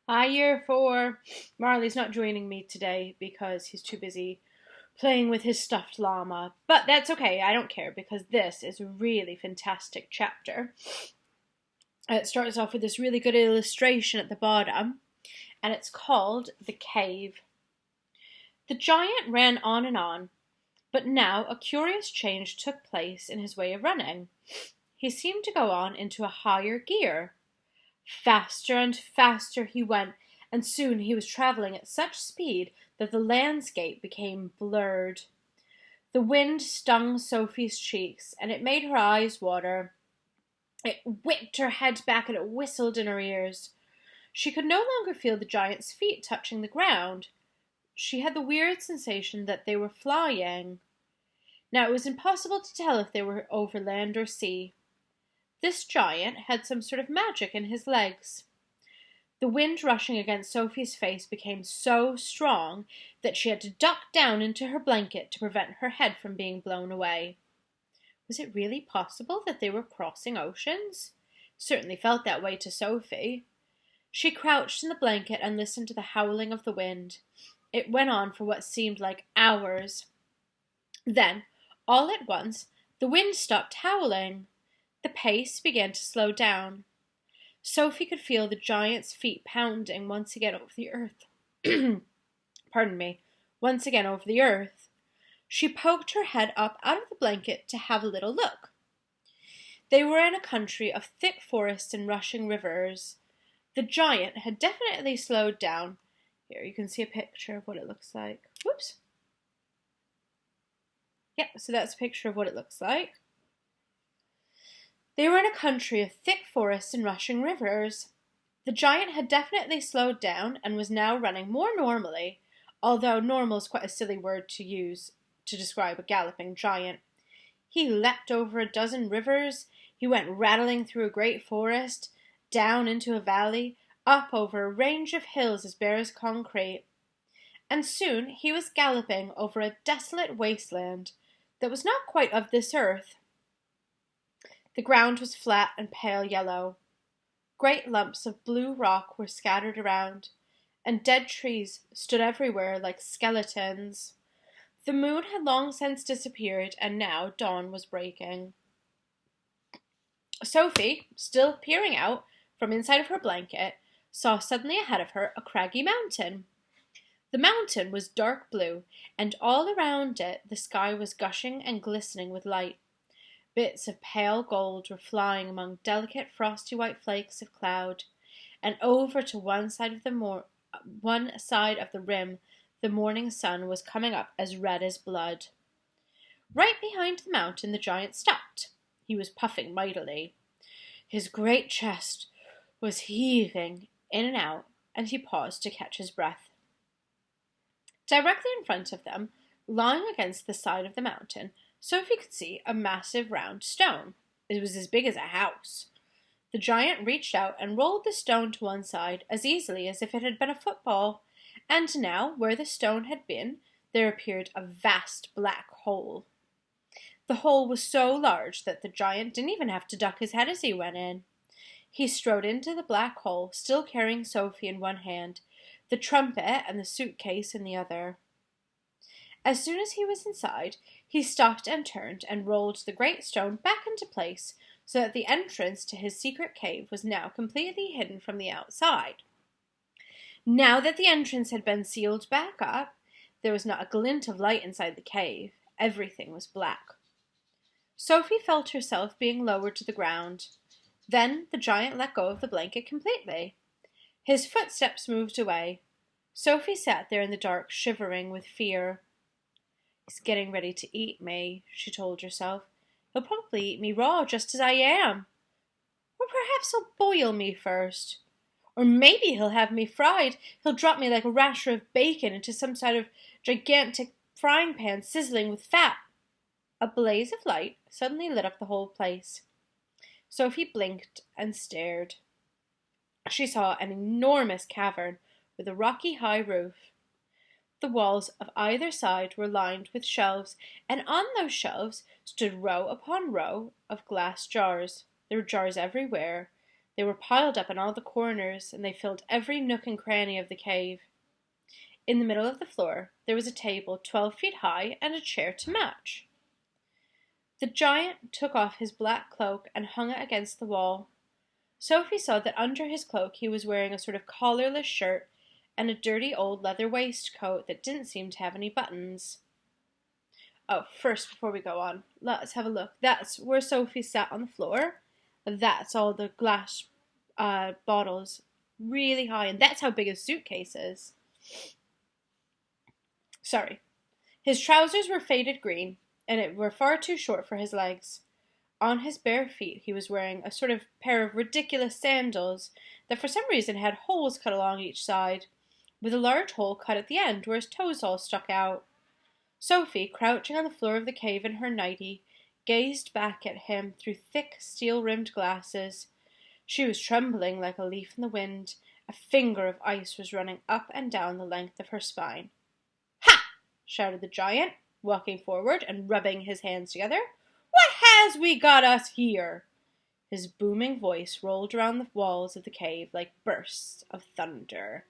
Hi, year four. Marley's not joining me today because he's too busy playing with his stuffed llama. But that's okay, I don't care because this is a really fantastic chapter. It starts off with this really good illustration at the bottom, and it's called The Cave. The giant ran on, but now a curious change took place in his way of running. He seemed to go on into a higher gear. Faster and faster he went, and soon he was travelling at such speed that the landscape became blurred. The wind stung Sophie's cheeks, and it made her eyes water. It whipped her head back and it whistled in her ears. She could no longer feel the giant's feet touching the ground. She had the weird sensation that they were flying. Now it was impossible to tell if they were over land or sea. This giant had some sort of magic in his legs. The wind rushing against Sophie's face became so strong that she had to duck down into her blanket to prevent her head from being blown away. Was it really possible that they were crossing oceans? Certainly felt that way to Sophie. She crouched in the blanket and listened to the howling of the wind. It went on for what seemed like hours. Then, all at once, the wind stopped howling. The pace began to slow down. Sophie could feel the giant's feet pounding once again over the earth. Pardon me, once again over the earth. She poked her head up out of the blanket to have a little look. They were in a country of thick forests and rushing rivers. The giant had definitely slowed down. Here, you can see a picture of what it looks like. Whoops. Yep, so that's a picture of what it looks like. They were in a country of thick forests and rushing rivers. The giant had definitely slowed down and was now running more normally, although normal is quite a silly word to use to describe a galloping giant. He leapt over a dozen rivers, he went rattling through a great forest, down into a valley, up over a range of hills as bare as concrete. And soon he was galloping over a desolate wasteland that was not quite of this earth. The ground was flat and pale yellow. Great lumps of blue rock were scattered around, and dead trees stood everywhere like skeletons. The moon had long since disappeared, and now dawn was breaking. Sophie, still peering out from inside of her blanket, saw suddenly ahead of her a craggy mountain. The mountain was dark blue, and all around it the sky was gushing and glistening with light. Bits of pale gold were flying among delicate frosty white flakes of cloud, and over to one side of the rim the morning sun was coming up as red as blood. Right behind the mountain the giant stopped. He was puffing mightily. His great chest was heaving in and out, and he paused to catch his breath. Directly in front of them, lying against the side of the mountain, Sophie could see a massive round stone. It was as big as a house. The giant reached out and rolled the stone to one side as easily as if it had been a football, and now, where the stone had been, there appeared a vast black hole. The hole was so large that the giant didn't even have to duck his head as he went in. He strode into the black hole, still carrying Sophie in one hand, the trumpet and the suitcase in the other. As soon as he was inside, he stopped and turned and rolled the great stone back into place so that the entrance to his secret cave was now completely hidden from the outside. Now that the entrance had been sealed back up, there was not a glint of light inside the cave. Everything was black. Sophie felt herself being lowered to the ground. Then the giant let go of the blanket completely. His footsteps moved away. Sophie sat there in the dark, shivering with fear. He's getting ready to eat me, she told herself. He'll probably eat me raw, just as I am. Or perhaps he'll boil me first. Or maybe he'll have me fried. He'll drop me like a rasher of bacon into some sort of gigantic frying pan sizzling with fat. A blaze of light suddenly lit up the whole place. Sophie blinked and stared. She saw an enormous cavern with a rocky high roof. The walls of either side were lined with shelves, and on those shelves stood row upon row of glass jars. There were jars everywhere. They were piled up in all the corners, and they filled every nook and cranny of the cave. In the middle of the floor there was a table 12 feet high and a chair to match. The giant took off his black cloak and hung it against the wall. Sophie saw that under his cloak he was wearing a sort of collarless shirt and a dirty old leather waistcoat that didn't seem to have any buttons. Oh, first, before we go on, let's have a look. That's where Sophie sat on the floor. That's all the glass bottles, really high, and that's how big his suitcase is. Sorry. His trousers were faded green, and were far too short for his legs. On his bare feet he was wearing a sort of pair of ridiculous sandals that for some reason had holes cut along each side, with a large hole cut at the end where his toes all stuck out. Sophie, crouching on the floor of the cave in her nightie, gazed back at him through thick steel-rimmed glasses. She was trembling like a leaf in the wind. A finger of ice was running up and down the length of her spine. "Ha!" shouted the giant, walking forward and rubbing his hands together. "What has we got us here?" His booming voice rolled around the walls of the cave like bursts of thunder.